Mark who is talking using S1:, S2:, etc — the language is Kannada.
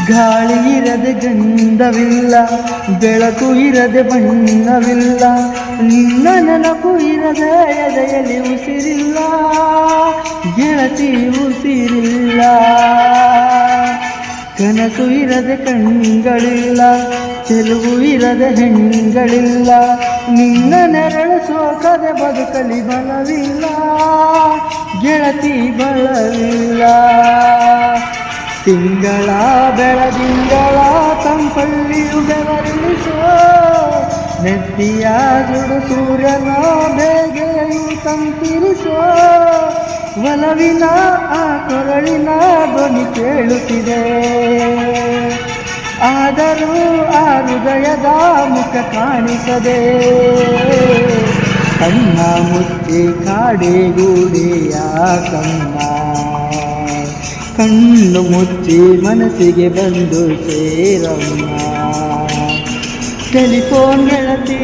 S1: ಗಾಳಿ ಇರದೆ ಗಂಧವಿಲ್ಲ, ಬೆಳಕು ಇರದೆ ಬಣ್ಣವಿಲ್ಲ, ನಿನ್ನ ನೆನಪು ಇರದೆ ಎದೆಯಲ್ಲಿ ಉಸಿರಿಲ್ಲ, ಗೆಳತಿ ಉಸಿರಿಲ್ಲ. ಕನಸು ಇರದೆ ಕಣ್ಗಳಿಲ್ಲ, ಚೆಲುವು ಇರದೆ ಹೆಣ್ಗಳಿಲ್ಲ, ನಿನ್ನ ನೆರಳು ಸೋಕದೆ ಬದುಕಲಿ ಬಲವಿಲ್ಲ, ಗೆಳತಿ ಬಲವಿಲ್ಲ. ತಿಂಗಳ ಬೆಳದಿಂಗಳ ತಂಪಲ್ಲಿಯು ಬೆವರಿಸೋ, ನೆತ್ತಿಯ ಸುಡು ಸೂರ್ಯನ ಬೇಗೆಯು ತಂತಿರಿಸೋ, ಒಲವಿನ ಆ ಕೊರಳಿನ ಧ್ವನಿ ಕೇಳುತ್ತಿದೆ, ಆದರೂ ಆ ಹೃದಯದ ಮುಖ ಕಾಣಿಸದೆ. ಕಣ್ಣ ಮುಚ್ಚಿ ಕಾಡೆಗೂಡೆಯ ಕಣ್ಣ, ಕಣ್ಣು ಮುಚ್ಚಿ ಮನಸ್ಸಿಗೆ ಬಂದು ಸೇರಮ್ಮ. ಟೆಲಿಫೋನ್ ಗೆಳತಿ